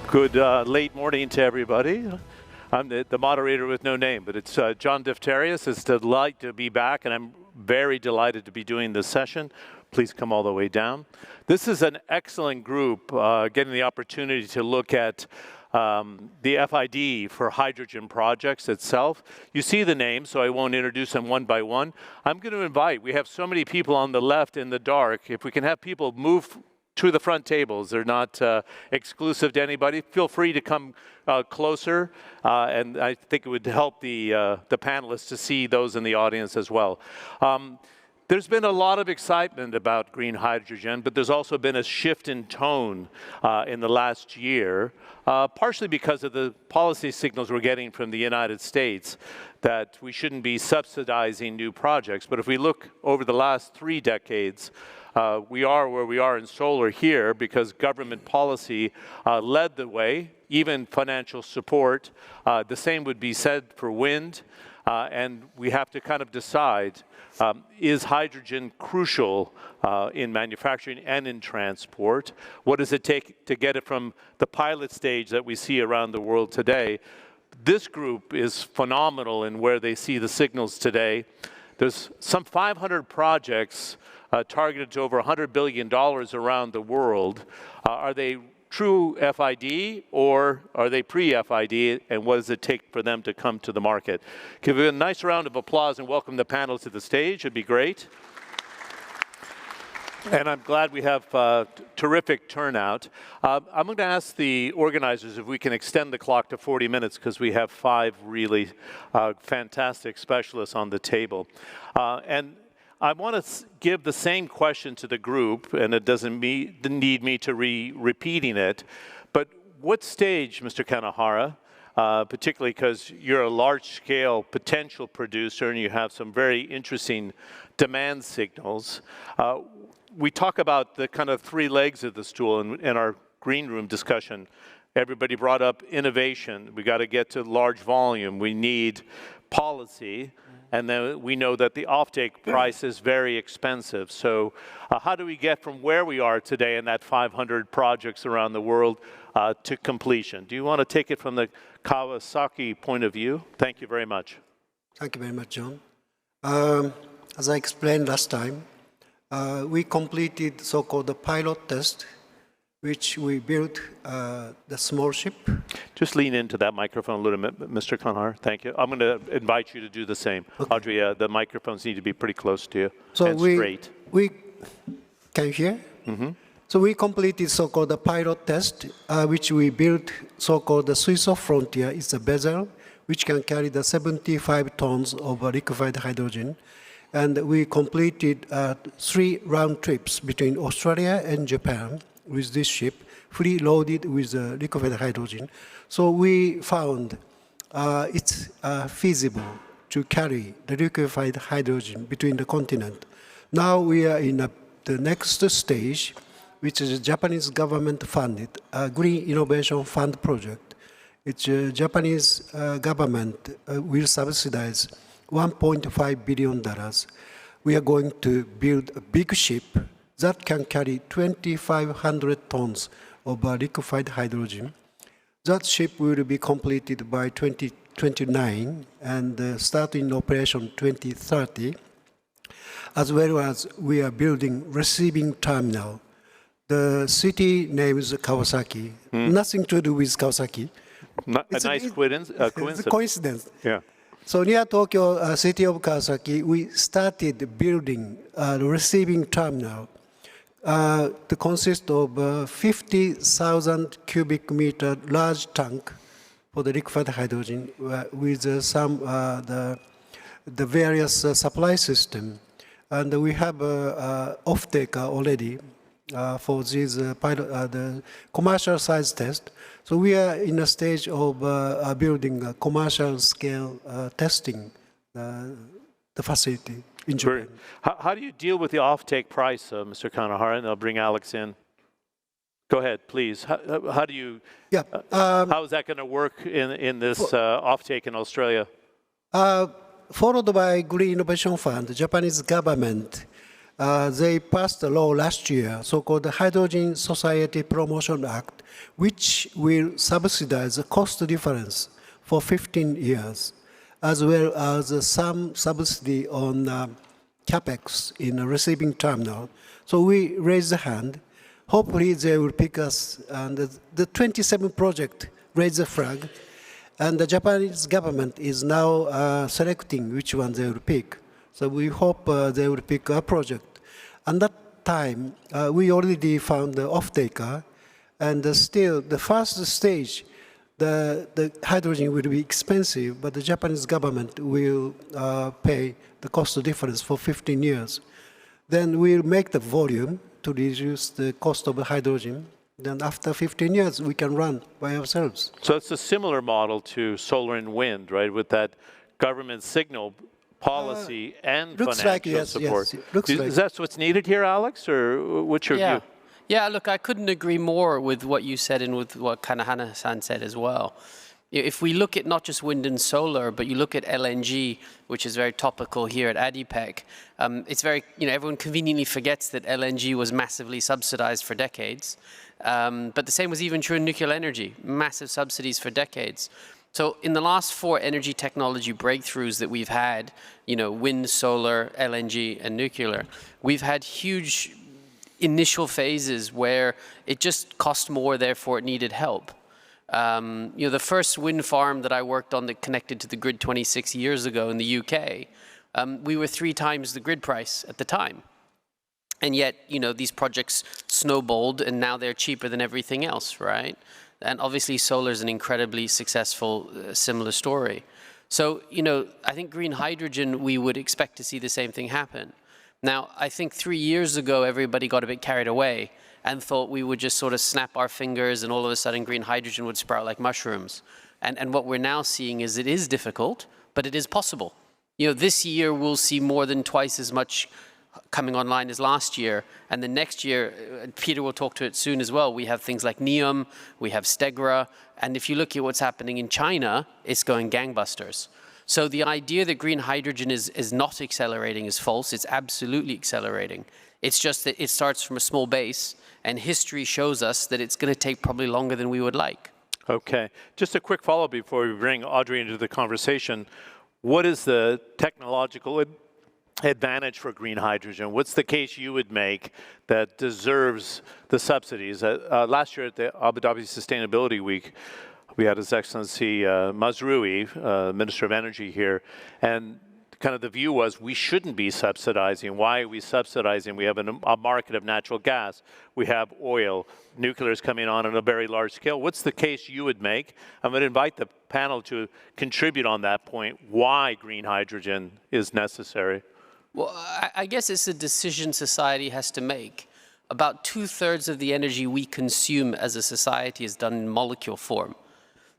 Good late morning to everybody. I'm the moderator with no name, but it's John Defterius. It's a delight to be back, and I'm very delighted to be doing this session. Please come all the way down. This is an excellent group getting the opportunity to look at the FID for hydrogen projects itself. You see the names, so I won't introduce them one by one. I'm going to invite, we have so many people on the left in the dark, if we can have people move to the front tables. They're not exclusive to anybody. Feel free to come closer, and I think it would help the panelists to see those in the audience as well. There's been a lot of excitement about green hydrogen, but there's also been a shift in tone in the last year, partially because of the policy signals we're getting from the United States that we shouldn't be subsidizing new projects. But if we look over the last 3 decades, we are where we are in solar here because government policy led the way, even financial support. The same would be said for wind, and we have to kind of decide, is hydrogen crucial in manufacturing and in transport? What does it take to get it from the pilot stage that we see around the world today? This group is phenomenal in where they see the signals today. There's some 500 projects targeted to over $100 billion around the world. Are they true FID or are they pre-FID, and what does it take for them to come to the market? Give a nice round of applause and welcome the panel to the stage. It'd be great. And I'm glad we have terrific turnout. I'm going to ask the organizers if we can extend the clock to 40 minutes because we have 5 really fantastic specialists on the table. And I want to give the same question to the group, and it doesn't need me to repeating it, but what stage, Mr. Kanehana, particularly because you're a large-scale potential producer and you have some very interesting demand signals, we talk about the kind of 3 legs of the stool in our green room discussion. Everybody brought up innovation. We got to get to large volume. We need policy. And then we know that the offtake price is very expensive. So how do we get from where we are today in that 500 projects around the world to completion? Do you want to take it from the Kawasaki point of view? Thank you very much. Thank you very much, John. As I explained last time, we completed so-called the pilot test, which we built the small ship. Just lean into that microphone a little bit, Mr. Kanehana. Thank you. I'm going to invite you to do the same. Okay. Audrey, the microphones need to be pretty close to you and straight. Can you hear? Mm-hmm. So we completed so-called the pilot test, which we built so-called the Swiss Frontier. It's a vessel which can carry the 75 tons of liquefied hydrogen. And we completed 3 round trips between Australia and Japan with this ship, fully loaded with liquefied hydrogen. So we found it's feasible to carry the liquefied hydrogen between the continent. Now we are in the next stage, which is a Japanese government-funded Green Innovation Fund project. It's Japanese government will subsidize $1.5 billion. We are going to build a big ship that can carry 2,500 tons of liquefied hydrogen. That ship will be completed by 2029 and start in operation 2030, as well as we are building receiving terminal. The city name is Kawasaki. Nothing to do with Kawasaki. A nice coincidence. It's a coincidence. Yeah. So near Tokyo, city of Kawasaki, we started building a receiving terminal. That consists of 50,000 cubic meter large tank for the liquefied hydrogen with some the various supply system, and we have off-taker already for this the commercial size test. So we are in a stage of building a commercial scale testing the facility in Japan. How do you deal with the offtake price, Mr. Kanehana? And I'll bring Alex in. Go ahead, please. How do you? Yeah. How is that going to work in this offtake in Australia? Followed by Green Innovation Fund, the Japanese government they passed a law last year, so-called the Hydrogen Society Promotion Act, which will subsidize the cost difference for 15 years, as well as some subsidy on capex in a receiving terminal. So we raised the hand. Hopefully they will pick us, and the 27 project raised the flag, and the Japanese government is now selecting which one they will pick. So we hope they will pick a project. At that time, we already found the off-taker, and still the first stage, the hydrogen will be expensive, but the Japanese government will pay the cost difference for 15 years. Then we'll make the volume to reduce the cost of the hydrogen. Then after 15 years, we can run by ourselves. So it's a similar model to solar and wind, right? With that government signal policy and looks financial like, yes, support. yes, looks Is like. that what's needed here, Alex, or what's your view? Yeah, look, I couldn't agree more with what you said and with what Kanehana-san said as well. If we look at not just wind and solar, but you look at LNG, which is very topical here at ADIPEC, it's very, everyone conveniently forgets that LNG was massively subsidized for decades. But the same was even true in nuclear energy, massive subsidies for decades. So in the last 4 energy technology breakthroughs that we've had, wind, solar, LNG, and nuclear, we've had huge initial phases where it just cost more, therefore it needed help. The first wind farm that I worked on that connected to the grid 26 years ago in the UK, we were 3 times the grid price at the time. And yet, these projects snowballed and now they're cheaper than everything else, right? And obviously solar is an incredibly successful, similar story. So, I think green hydrogen, we would expect to see the same thing happen. Now, I think 3 years ago, everybody got a bit carried away and thought we would just sort of snap our fingers and all of a sudden green hydrogen would sprout like mushrooms. And what we're now seeing is it is difficult, but it is possible. This year we'll see more than twice as much coming online as last year, and the next year, Peter will talk to it soon as well, we have things like NEOM, we have Stegra, and if you look at what's happening in China, it's going gangbusters. So the idea that green hydrogen is not accelerating is false. It's absolutely accelerating. It's just that it starts from a small base, and history shows us that it's going to take probably longer than we would like. Okay. Just a quick follow-up before we bring Audrey into the conversation. What is the technological advantage for green hydrogen? What's the case you would make that deserves the subsidies? Last year at the Abu Dhabi Sustainability Week, we had His Excellency Mazrui, Minister of Energy here, and kind of the view was we shouldn't be subsidizing. Why are we subsidizing? We have a market of natural gas. We have oil. Nuclear is coming on a very large scale. What's the case you would make? I'm going to invite the panel to contribute on that point, why green hydrogen is necessary. Well, I guess it's a decision society has to make. About 2/3 of the energy we consume as a society is done in molecule form.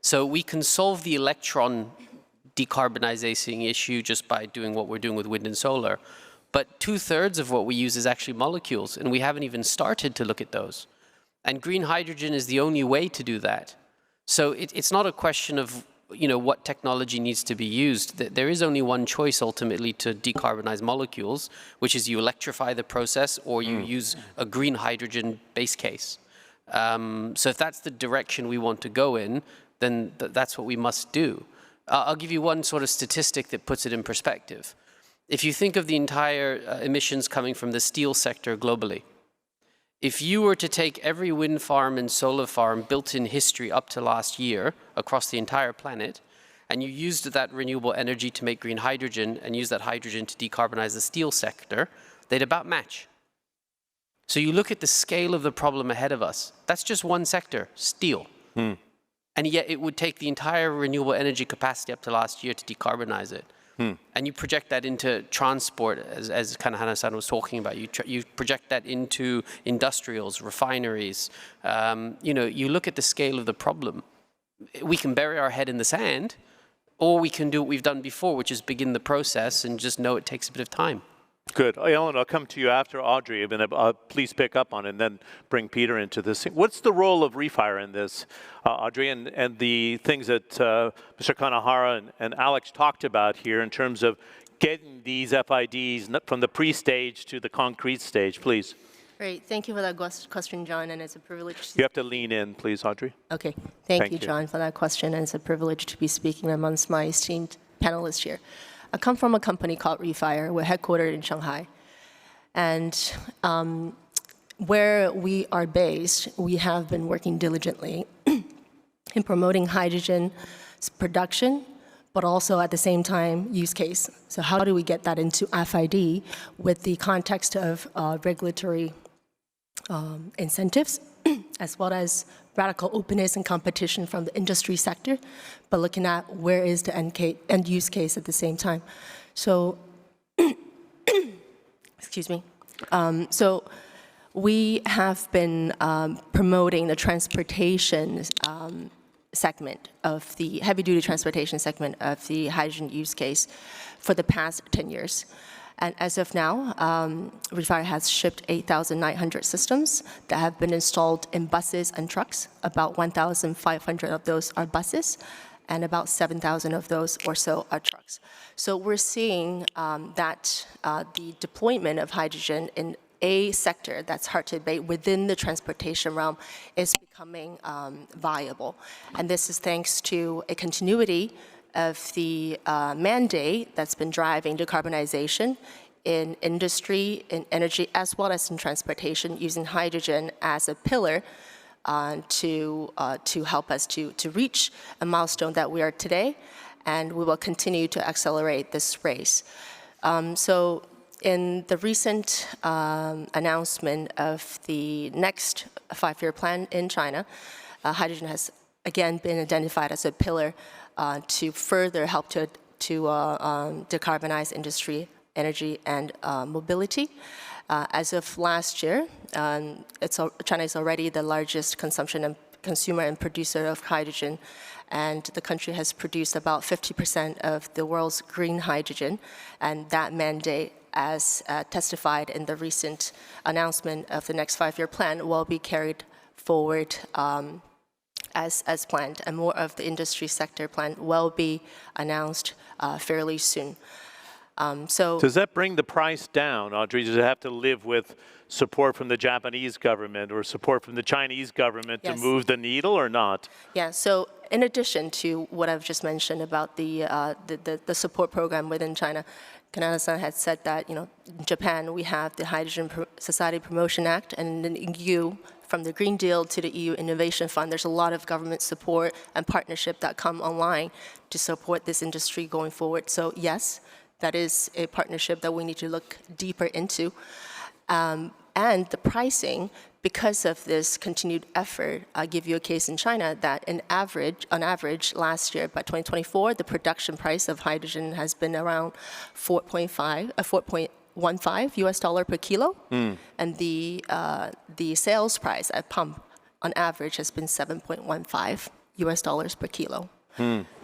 So we can solve the electron decarbonization issue just by doing what we're doing with wind and solar. But 2/3 of what we use is actually molecules, and we haven't even started to look at those. And green hydrogen is the only way to do that. So it's not a question of what technology needs to be used. There is only one choice ultimately to decarbonize molecules, which is you electrify the process or you use a green hydrogen base case. So if that's the direction we want to go in, then that's what we must do. I'll give you one sort of statistic that puts it in perspective. If you think of the entire emissions coming from the steel sector globally, if you were to take every wind farm and solar farm built in history up to last year across the entire planet, and you used that renewable energy to make green hydrogen and use that hydrogen to decarbonize the steel sector, they'd about match. So you look at the scale of the problem ahead of us. That's just one sector, steel. And yet it would take the entire renewable energy capacity up to last year to decarbonize it. And you project that into transport, as Kanehana-san was talking about. You project that into industrials, refineries. You look at the scale of the problem. We can bury our head in the sand, or we can do what we've done before, which is begin the process and just know it takes a bit of time. Good. Ellen, I'll come to you after Audrey. Please pick up on it and then bring Peter into this. What's the role of refire in this, Audrey, and the things that Mr. Kanehana and Alex talked about here in terms of getting these FIDs from the pre-stage to the concrete stage, please. Great. Thank you for that question, John, and it's a privilege. You have to lean in, please, Audrey. Okay. Thank Thank you, you. John, for that question, and it's a privilege to be speaking amongst my esteemed panelists here. I come from a company called Refire. We're headquartered in Shanghai. And where we are based, we have been working diligently in promoting hydrogen production, but also at the same time use case. So how do we get that into FID with the context of regulatory incentives, as well as radical openness and competition from the industry sector, but looking at where is the end use case at the same time. So, excuse me. So we have been promoting the transportation segment of the heavy-duty transportation segment of the hydrogen use case for the past 10 years. And as of now, Refire has shipped 8,900 systems that have been installed in buses and trucks. About 1,500 of those are buses, and about 7,000 of those or so are trucks. So we're seeing that the deployment of hydrogen in a sector that's hard to abate within the transportation realm is becoming viable. And this is thanks to a continuity of the mandate that's been driving decarbonization in industry, in energy, as well as in transportation, using hydrogen as a pillar to help us to reach a milestone that we are today, and we will continue to accelerate this race. So in the recent announcement of the next 5-year plan in China, hydrogen has again been identified as a pillar to further help to decarbonize industry, energy, and mobility. As of last year, China is already the largest consumer and producer of hydrogen, and the country has produced about 50% of the world's green hydrogen, and that mandate, as testified in the recent announcement of the next 5-year plan, will be carried forward as planned, and more of the industry sector plan will be announced fairly soon. So does that bring the price down, Audrey? Does it have to live with support from the Japanese government or support from the Chinese government to move the needle, or not? Yeah, so in addition to what I've just mentioned about the support program within China, Kanehana-san had said that, in Japan, we have the Hydrogen Society Promotion Act, and in the EU, from the Green Deal to the EU Innovation Fund, there's a lot of government support and partnership that come online to support this industry going forward. So yes, that is a partnership that we need to look deeper into. And the pricing, because of this continued effort, I'll give you a case in China that on average, last year, by 2024, the production price of hydrogen has been around $4.15 US per kilo, and the sales price at pump on average has been $7.15 US per kilo.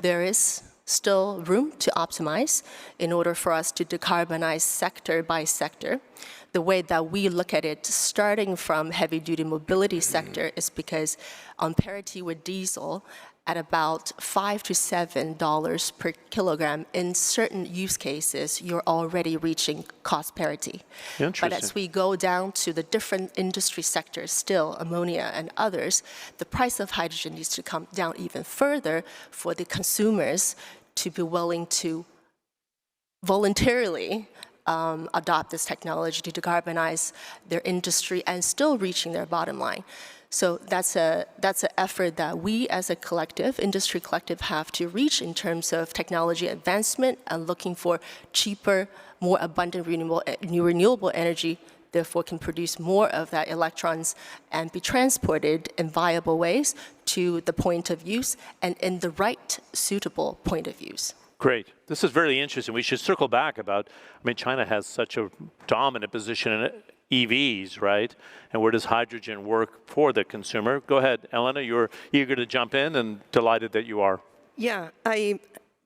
There is still room to optimize in order for us to decarbonize sector by sector. The way that we look at it, starting from heavy-duty mobility sector, is because on parity with diesel, at about $5 to $7 per kilogram, in certain use cases, you're already reaching cost parity. But as we go down to the different industry sectors, still ammonia and others, the price of hydrogen needs to come down even further for the consumers to be willing to voluntarily adopt this technology to decarbonize their industry and still reaching their bottom line. So that's an effort that we as a collective, industry collective, have to reach in terms of technology advancement and looking for cheaper, more abundant renewable energy, therefore can produce more of that electrons and be transported in viable ways to the point of use and in the right suitable point of use. Great. This is very interesting. We should circle back about, China has such a dominant position in EVs, right? And where does hydrogen work for the consumer? Go ahead, Elena, you're eager to jump in and delighted that you are. Yeah, I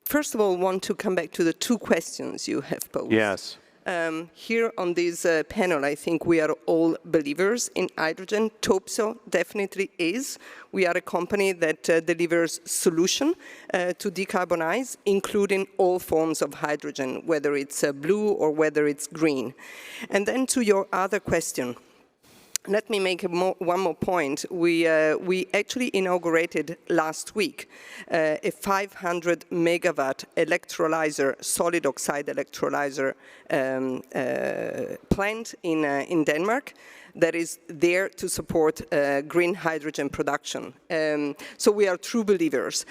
first of all want to come back to the two questions you have posed. Yes. Here on this panel, I think we are all believers in hydrogen. Topsoe definitely is. We are a company that delivers solution to decarbonize, including all forms of hydrogen, whether it's blue or whether it's green. And then to your other question, let me make one more point. We actually inaugurated last week a 500 megawatt electrolyzer, solid oxide electrolyzer plant in Denmark that is there to support green hydrogen production. So we are true believers.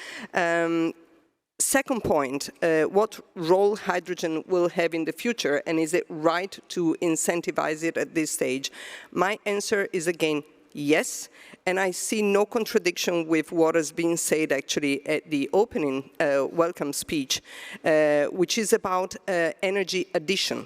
Second point, what role hydrogen will have in the future, and is it right to incentivize it at this stage? My answer is again, yes, and I see no contradiction with what has been said actually at the opening welcome speech, which is about energy addition.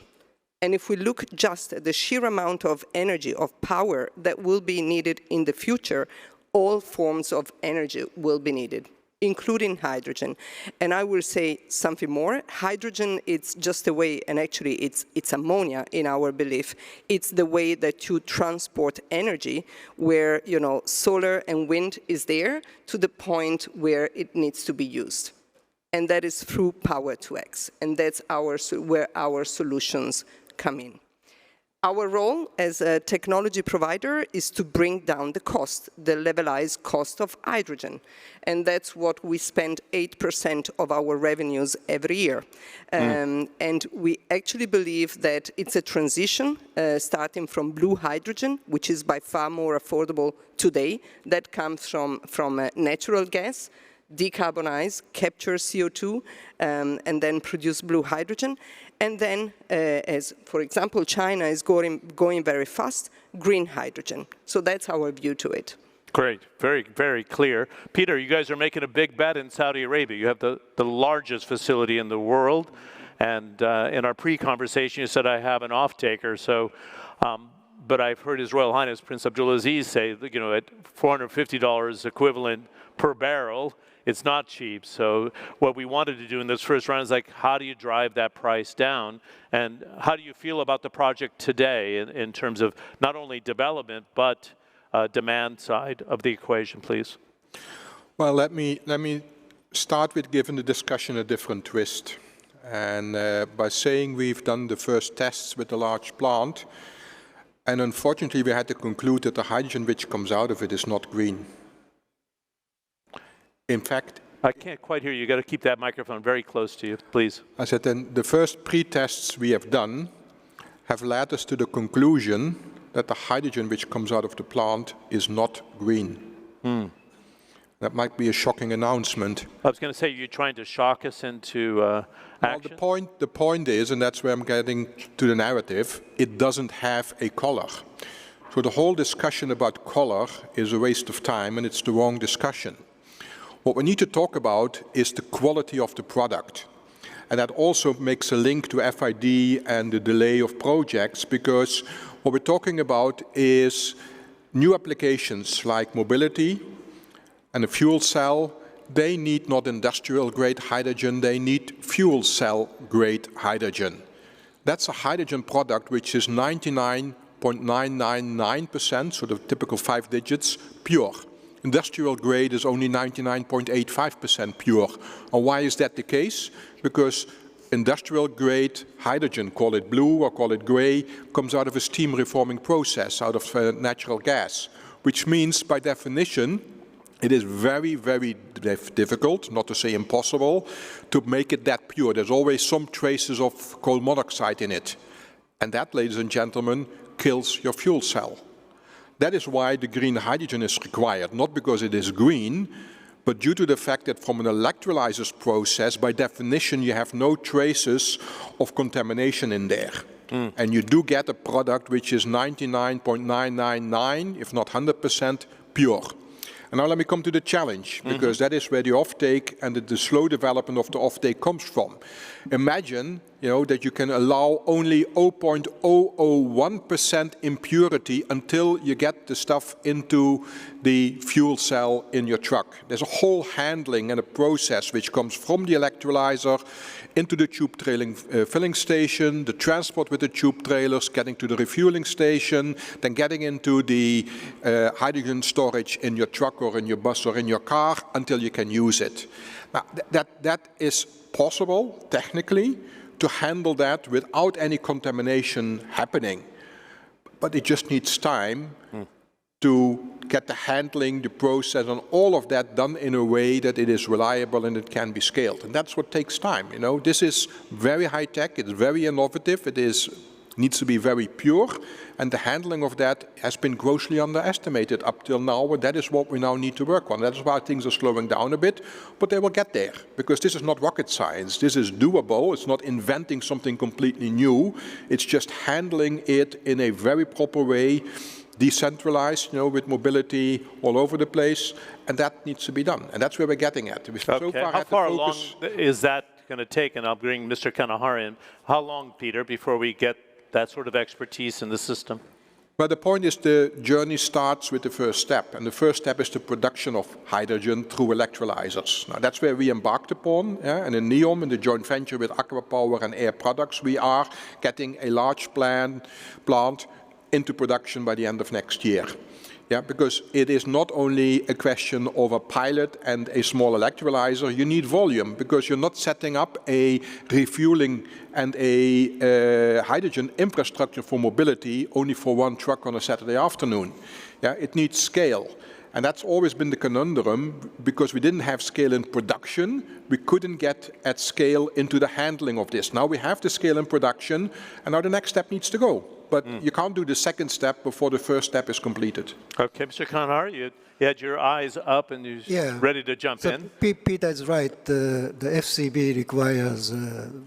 And if we look just at the sheer amount of energy, of power that will be needed in the future, all forms of energy will be needed, including hydrogen. And I will say something more. Hydrogen, it's just a way, and actually it's ammonia in our belief. It's the way that you transport energy where, you know, solar and wind is there to the point where it needs to be used. And that is through Power-to-X. And that's where our solutions come in. Our role as a technology provider is to bring down the cost, the levelized cost of hydrogen. And that's what we spend 8% of our revenues every year. And we actually believe that it's a transition starting from blue hydrogen, which is by far more affordable today, that comes from natural gas, decarbonize, capture CO2, and then produce blue hydrogen. And then, as for example, China is going very fast, green hydrogen. So that's our view to it. Great, very, very clear. Peter, you guys are making a big bet in Saudi Arabia. You have the largest facility in the world. And in our pre-conversation, you said I have an off-taker. So, but I've heard His Royal Highness Prince Abdulaziz say, you know, at $450 equivalent per barrel, it's not cheap. So what we wanted to do in this first round is like, how do you drive that price down? And how do you feel about the project today in terms of not only development, but demand side of the equation, please? Well, let me start with giving the discussion a different twist. And by saying we've done the first tests with the large plant, and unfortunately we had to conclude that the hydrogen which comes out of it is not green. In fact, I can't quite hear you. You've got to keep that microphone very close to you, please. I said then the first pre-tests we have done have led us to the conclusion that the hydrogen which comes out of the plant is not green. That might be a shocking announcement. I was going to say, you're trying to shock us into action? Well, the point is, and that's where I'm getting to the narrative, it doesn't have a color. So the whole discussion about color is a waste of time, and it's the wrong discussion. What we need to talk about is the quality of the product. And that also makes a link to FID and the delay of projects, because what we're talking about is new applications like mobility and a fuel cell. They need not industrial-grade hydrogen, they need fuel cell-grade hydrogen. That's a hydrogen product which is 99.999%, so the typical 5 digits, pure. Industrial grade is only 99.85% pure. And why is that the case? Because industrial grade hydrogen, call it blue or call it gray, comes out of a steam reforming process, out of natural gas, which means by definition it is very, very difficult, not to say impossible, to make it that pure. There's always some traces of coal monoxide in it. And that, ladies and gentlemen, kills your fuel cell. That is why the green hydrogen is required, not because it is green, but due to the fact that from an electrolysis process, by definition, you have no traces of contamination in there. And you do get a product which is 99.999, if not 100%, pure. And now let me come to the challenge, because that is where the offtake and the slow development of the offtake comes from. Imagine that you can allow only 0.001% impurity until you get the stuff into the fuel cell in your truck. There's a whole handling and a process which comes from the electrolyzer into the tube trailing filling station, the transport with the tube trailers, getting to the refueling station, then getting into the hydrogen storage in your truck or in your bus or in your car until you can use it. Now, that is possible, technically, to handle that without any contamination happening. But it just needs time to get the handling, the process, and all of that done in a way that it is reliable and it can be scaled. And that's what takes time. This is very high tech, it's very innovative, needs to be very pure, and the handling of that has been grossly underestimated up till now, and that is what we now need to work on. That's why things are slowing down a bit, but they will get there, because this is not rocket science. This is doable. It's not inventing something completely new. It's just handling it in a very proper way, decentralized, with mobility all over the place, and that needs to be done. And that's where we're getting at. We've so far How had far to along focus. is that going to take? And I'll bring Mr. Kanehana in. How long, Peter, before we get that sort of expertise in the system? But the point is the journey starts with the first step, and the first step is the production of hydrogen through electrolyzers. Now that's where we embarked upon, and in NEOM, in the joint venture with Aqua Power and Air Products, we are getting a large plant into production by the end of next year. Because it is not only a question of a pilot and a small electrolyzer, you need volume, because you're not setting up a refueling and a hydrogen infrastructure for mobility only for one truck on a Saturday afternoon. It needs scale. And that's always been the conundrum, because we didn't have scale in production, we couldn't get at scale into the handling of this. Now we have the scale in production, and now the next step needs to go. But you can't do the second step before the first step is completed. Okay, Mr. Kanehana, you had your eyes up and you're ready to jump in. Peter is right. The FCB requires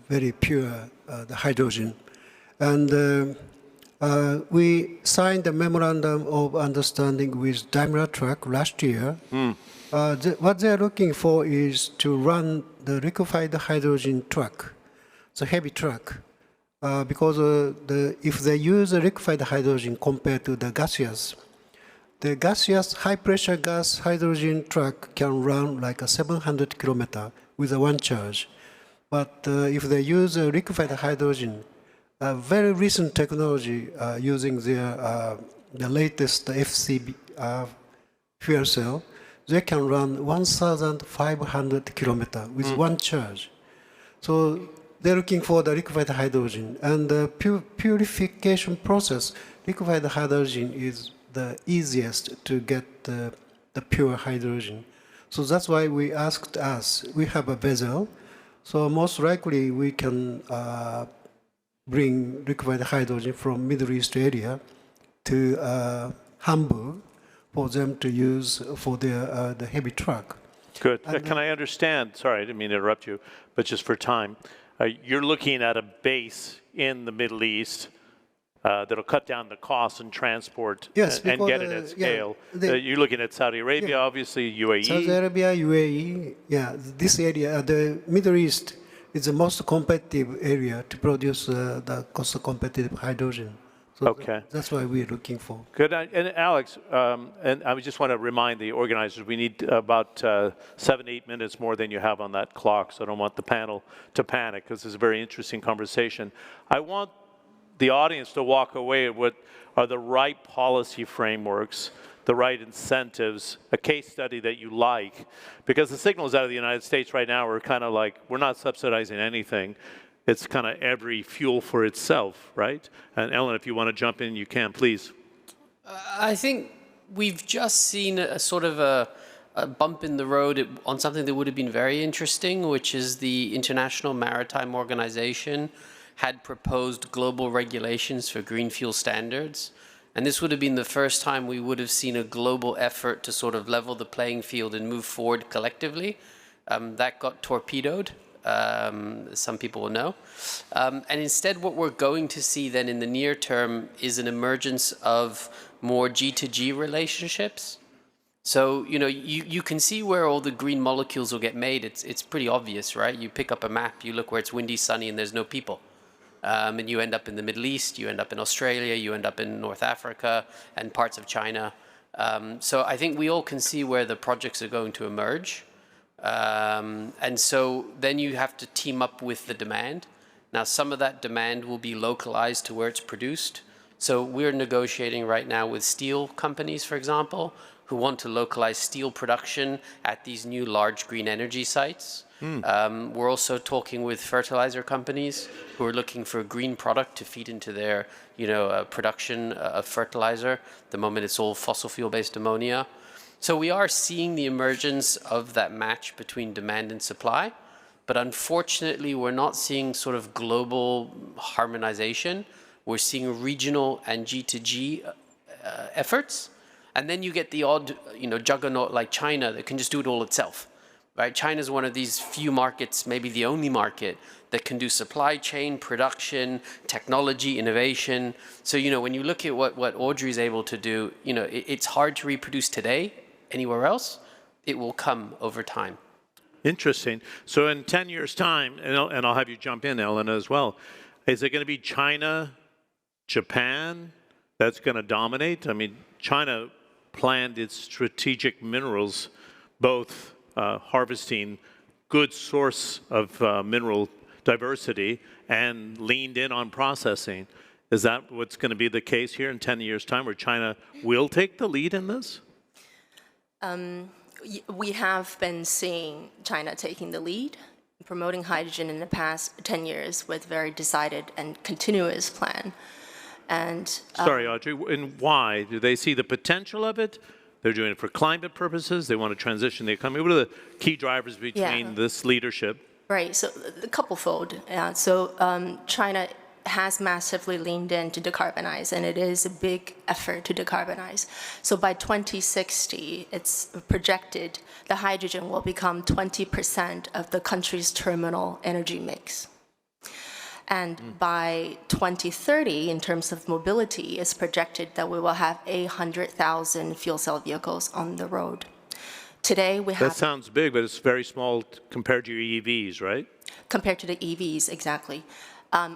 very pure the hydrogen. And we signed a memorandum of understanding with Daimler Truck last year. What they're looking for is to run the liquefied hydrogen truck, the heavy truck. Because if they use a liquefied hydrogen compared to the gaseous high-pressure gas hydrogen truck can run like a 700 kilometer with a one charge. But if they use a liquefied hydrogen, a very recent technology using the latest FCB fuel cell, they can run 1,500 kilometer with one charge. So they're looking for the liquefied hydrogen, and the purification process, liquefied hydrogen is the easiest to get the pure hydrogen. So that's why we asked we have a vessel, so most likely we can bring liquefied hydrogen from Middle East area to Hamburg for them to use for the heavy truck. Good. Can I understand, sorry, I didn't mean to interrupt you, but just for time, you're looking at a base in the Middle East that'll cut down the costs and transport and get it at scale. You're looking at Saudi Arabia, obviously, UAE. Saudi Arabia, UAE, this area, the Middle East is the most competitive area to produce the cost-competitive hydrogen. So that's why we're looking for. Good. And Alex, and I just want to remind the organizers, we need about 7-8 minutes more than you have on that clock, so I don't want the panel to panic, because it's a very interesting conversation. I want the audience to walk away with what are the right policy frameworks, the right incentives, a case study that you like, because the signals out of the United States right now are kind of like, we're not subsidizing anything. It's kind of every fuel for itself, right? And Ellen, if you want to jump in, you can, please. I think we've just seen a sort of a bump in the road on something that would have been very interesting, which is the International Maritime Organization had proposed global regulations for green fuel standards. And this would have been the first time we would have seen a global effort to sort of level the playing field and move forward collectively. That got torpedoed. Some people will know. And instead what we're going to see then in the near term is an emergence of more G2G relationships. So, you know, you can see where all the green molecules will get made. It's pretty obvious, right? You pick up a map, you look where it's windy, sunny, and there's no people. And you end up in the Middle East, you end up in Australia, you end up in North Africa and parts of China. So I think we all can see where the projects are going to emerge. And so then you have to team up with the demand. Now, some of that demand will be localized to where it's produced. So we're negotiating right now with steel companies, for example, who want to localize steel production at these new large green energy sites. We're also talking with fertilizer companies who are looking for a green product to feed into their, you know, production of fertilizer. At the moment, it's all fossil fuel-based ammonia. So we are seeing the emergence of that match between demand and supply, but unfortunately, we're not seeing sort of global harmonization. We're seeing regional and G2G efforts. And then you get the odd, you know, juggernaut like China that can just do it all itself, right? China is one of these few markets, maybe the only market, that can do supply chain, production, technology, innovation. So, you know, when you look at what Audrey is able to do, you know, it's hard to reproduce today anywhere else. It will come over time. Interesting. So in 10 years' time, and I'll have you jump in, Elena, as well, is it going to be China, Japan that's going to dominate? I mean, China planned its strategic minerals, both harvesting good source of mineral diversity and leaned in on processing. Is that what's going to be the case here in 10 years' time, where China will take the lead in this? We have been seeing China taking the lead, promoting hydrogen in the past 10 years with very decided and continuous plan. And sorry, Audrey, and why? Do they see the potential of it? They're doing it for climate purposes. They want to transition the economy. What are the key drivers between this leadership? Right, so a couple-fold. China has massively leaned in to decarbonize, and it is a big effort to decarbonize. So by 2060, it's projected the hydrogen will become 20% of the country's terminal energy mix. And by 2030, in terms of mobility, it's projected that we will have 800,000 fuel cell vehicles on the road. Today, we have... That sounds big, but it's very small compared to your EVs, right? Compared to the EVs, exactly.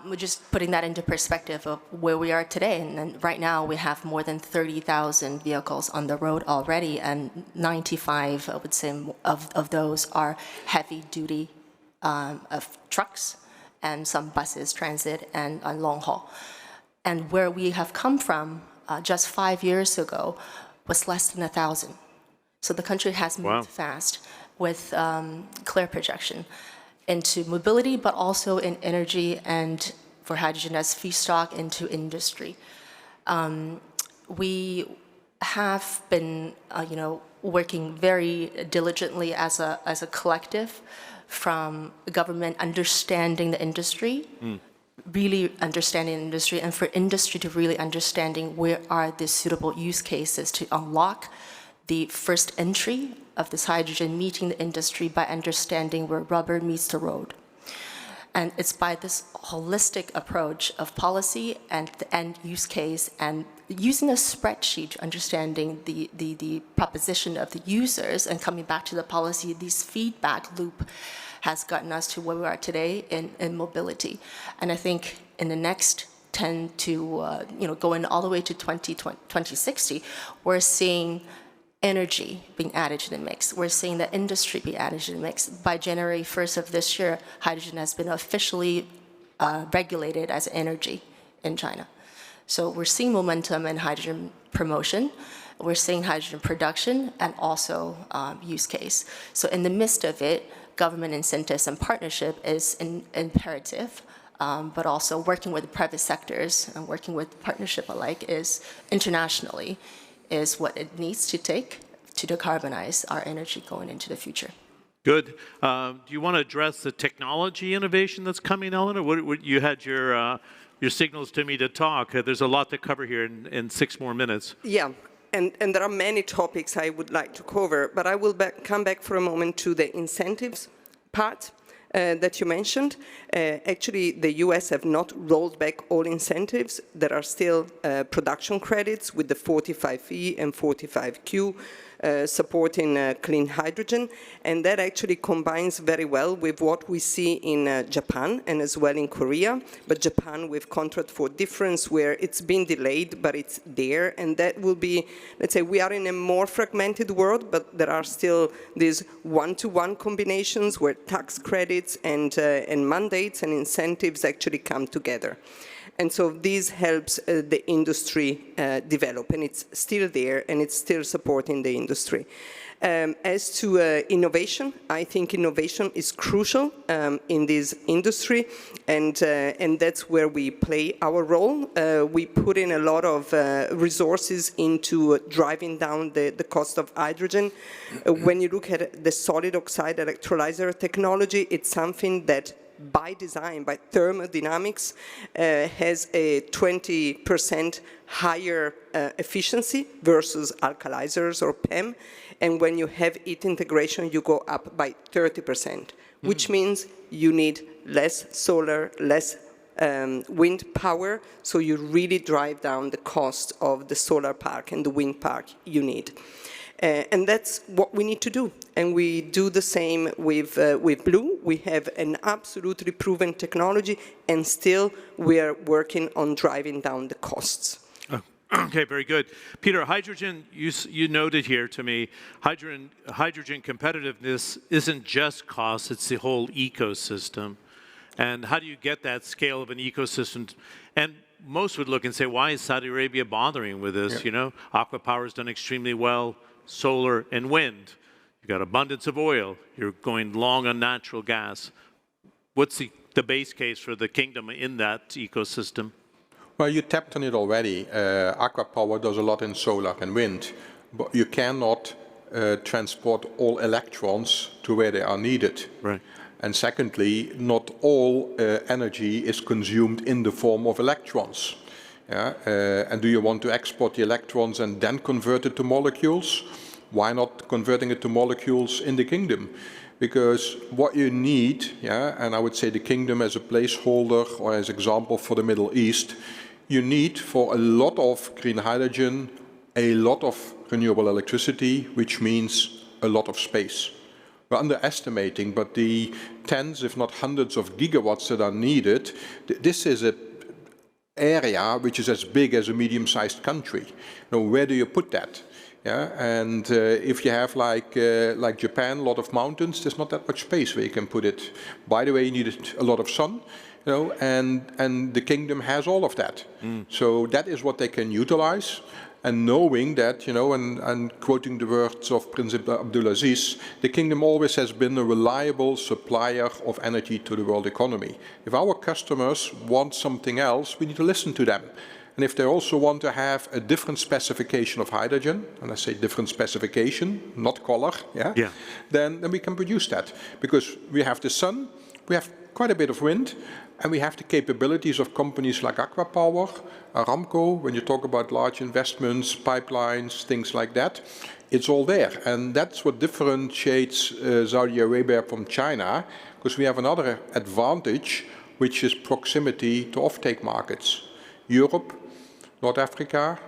We're just putting that into perspective of where we are today. And then right now, we have more than 30,000 vehicles on the road already, and 95, I would say, of those are heavy-duty of trucks, and some buses, transit, and long haul. And where we have come from just 5 years ago was less than 1,000. So the country has moved fast with clear projection into mobility, but also in energy and for hydrogen as feedstock into industry. We have been, working very diligently as a collective, from government understanding the industry, really understanding the industry, and for industry to really understanding where are the suitable use cases to unlock the first entry of this hydrogen, meeting the industry by understanding where rubber meets the road. And it's by this holistic approach of policy and the end use case, and using a spreadsheet, understanding the proposition of the users, and coming back to the policy, this feedback loop has gotten us to where we are today in mobility. And I think in the next 10 to, going all the way to 2060, we're seeing energy being added to the mix. We're seeing the industry be added to the mix. By January 1st of this year, hydrogen has been officially regulated as energy in China. So we're seeing momentum in hydrogen promotion. We're seeing hydrogen production and also use case. So in the midst of it, government incentives and partnership is imperative, but also working with the private sectors and working with partnership alike is internationally is what it needs to take to decarbonize our energy going into the future. Good. Do you want to address the technology innovation that's coming, Eleanor? What you had your signals to me to talk. There's a lot to cover here in 6 more minutes. Yeah, and there are many topics I would like to cover, but I will come back for a moment to the incentives part that you mentioned. Actually, the US have not rolled back all incentives. There are still production credits with the 45E and 45Q supporting clean hydrogen, and that actually combines very well with what we see in Japan and as well in Korea, but Japan with contract for difference where it's been delayed, but it's there, and that will be, let's say, we are in a more fragmented world, but there are still these one-to-one combinations where tax credits and mandates and incentives actually come together. And so this helps the industry develop, and it's still there, and it's still supporting the industry. As to innovation, I think innovation is crucial in this industry, and that's where we play our role. We put in a lot of resources into driving down the cost of hydrogen. When you look at the solid oxide electrolyzer technology, it's something that by design, by thermodynamics, has a 20% higher efficiency versus alkalizers or PEM. And when you have heat integration, you go up by 30%, which means you need less solar, less wind power, so you really drive down the cost of the solar park and the wind park you need. And that's what we need to do. And we do the same with Blue. We have an absolutely proven technology, and still we are working on driving down the costs. Okay, very good. Peter, hydrogen, you noted here to me, hydrogen competitiveness isn't just cost, it's the whole ecosystem. And how do you get that scale of an ecosystem? And most would look and say, why is Saudi Arabia bothering with this? Yeah. You know, Aqua Power's done extremely well, solar and wind. You've got abundance of oil. You're going long on natural gas. What's the base case for the kingdom in that ecosystem? Well, you tapped on it already. Aqua Power does a lot in solar and wind, but you cannot transport all electrons to where they are needed. Right. And secondly, not all energy is consumed in the form of electrons. Yeah? And do you want to export the electrons and then convert it to molecules? Why not converting it to molecules in the kingdom? Because what you need, yeah, and I would say the kingdom as a placeholder or as example for the Middle East, you need for a lot of green hydrogen, a lot of renewable electricity, which means a lot of space. We're underestimating, but the tens, if not hundreds of gigawatts that are needed, this is an area which is as big as a medium-sized country. Now, where do you put that? Yeah, and if you have like Japan, a lot of mountains, there's not that much space where you can put it. By the way, you need a lot of sun, you know, and the kingdom has all of that. So that is what they can utilize. And knowing that, you know, and quoting the words of Prince Abdulaziz, the kingdom always has been a reliable supplier of energy to the world economy. If our customers want something else, we need to listen to them. And if they also want to have a different specification of hydrogen, and I say different specification, not color, yeah. Then we can produce that. Because we have the sun, we have quite a bit of wind, and we have the capabilities of companies like Aqua Power, Aramco, when you talk about large investments, pipelines, things like that, it's all there. And that's what differentiates Saudi Arabia from China, because we have another advantage, which is proximity to offtake markets. Europe, North Africa,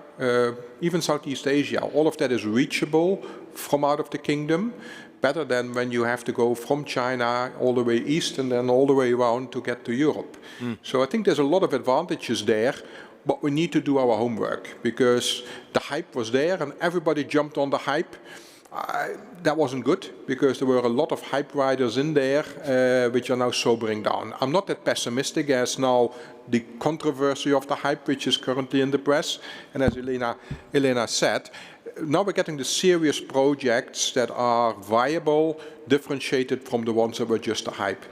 even Southeast Asia, all of that is reachable from out of the kingdom, better than when you have to go from China all the way east and then all the way around to get to Europe. So I think there's a lot of advantages there, but we need to do our homework because the hype was there and everybody jumped on the hype. That wasn't good because there were a lot of hype riders in there which are now sobering down. I'm not that pessimistic as now the controversy of the hype which is currently in the press, and as Elena said, now we're getting the serious projects that are viable, differentiated from the ones that were just a hype.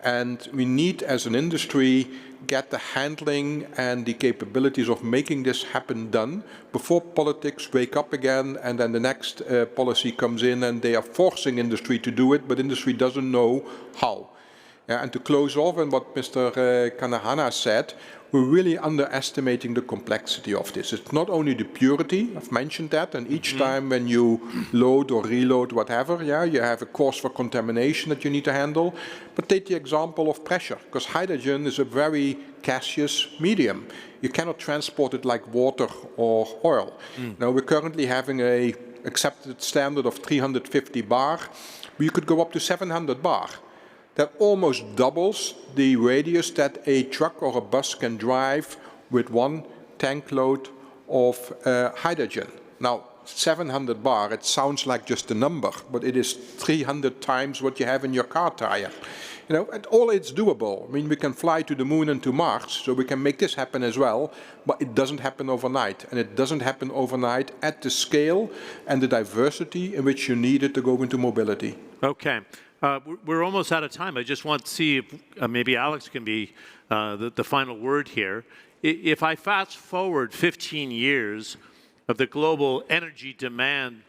And we need, as an industry, get the handling and the capabilities of making this happen done before politics wake up again and then the next policy comes in and they are forcing industry to do it, but industry doesn't know how. And to close off on what Mr. Kanehana said, we're really underestimating the complexity of this. It's not only the purity, I've mentioned that, and each time when you load or reload whatever, yeah, you have a cause for contamination that you need to handle. But take the example of pressure, because hydrogen is a very gaseous medium. You cannot transport it like water or oil. Now we're currently having a accepted standard of 350 bar, you could go up to 700 bar. That almost doubles the radius that a truck or a bus can drive with one tank load of hydrogen. Now, 700 bar, it sounds like just a number, but it is 300 times what you have in your car tire. You know, and all it's doable. I mean, we can fly to the moon and to Mars, so we can make this happen as well, but it doesn't happen overnight. And it doesn't happen overnight at the scale and the diversity in which you need it to go into mobility. Okay. We're almost out of time. I just want to see if maybe Alex can be the final word here. If I fast forward 15 years of the global energy demand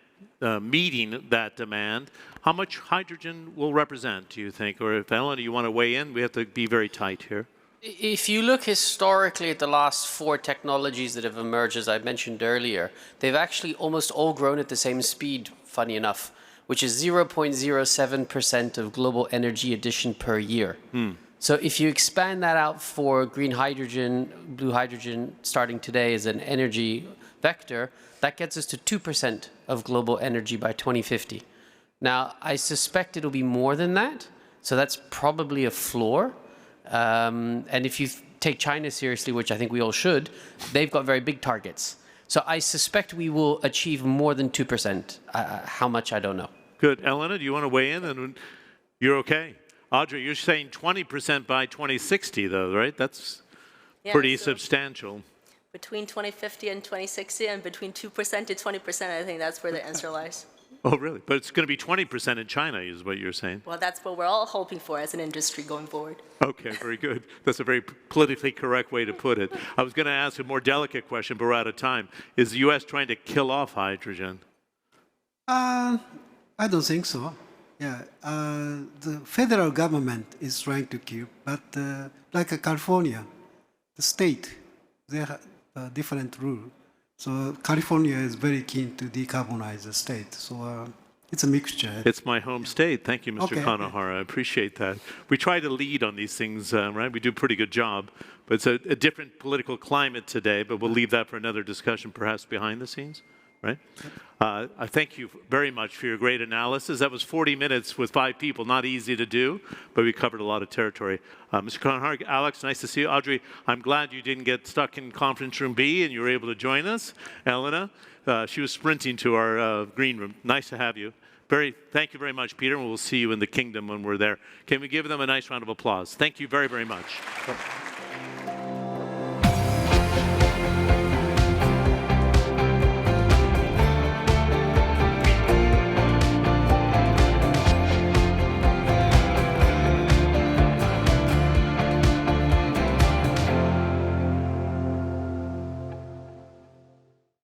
meeting that demand, how much hydrogen will represent, do you think? Or if Elena, you want to weigh in, we have to be very tight here. If you look historically at the last 4 technologies that have emerged, as I mentioned earlier, they've actually almost all grown at the same speed, funny enough, which is 0.07% of global energy addition per year. So if you expand that out for green hydrogen, blue hydrogen, starting today as an energy vector, that gets us to 2% of global energy by 2050. Now, I suspect it'll be more than that, so that's probably a floor. And if you take China seriously, which I think we all should, they've got very big targets. So I suspect we will achieve more than 2%. How much, I don't know. Good. Elena, do you want to weigh in? And you're okay. Audrey, you're saying 20% by 2060, though, right? That's pretty substantial. Between 2050 and 2060, and between 2% to 20%, I think that's where the answer lies. Oh, really? But it's going to be 20% in China, is what you're saying. Well, that's what we're all hoping for as an industry going forward. Okay, very good. That's a very politically correct way to put it. I was going to ask a more delicate question, but we're out of time. Is the U.S. trying to kill off hydrogen? I don't think so. Yeah, the federal government is trying to kill, but like California, the state, they have a different rule. So California is very keen to decarbonize the state. So it's a mixture. It's my home state. Thank you, Mr. Okay. Kanehana. I appreciate that. We try to lead on these things, right? We do a pretty good job. But it's a different political climate today, but we'll leave that for another discussion, perhaps behind the scenes, right? I thank you very much for your great analysis. That was 40 minutes with 5 people. Not easy to do, but we covered a lot of territory. Mr. Kanehana, Alex, nice to see you. Audrey, I'm glad you didn't get stuck in conference room B and you were able to join us. Elena, she was sprinting to our green room. Nice to have you. Thank you very much, Peter, and we'll see you in the kingdom when we're there. Can we give them a nice round of applause? Thank you very, very much.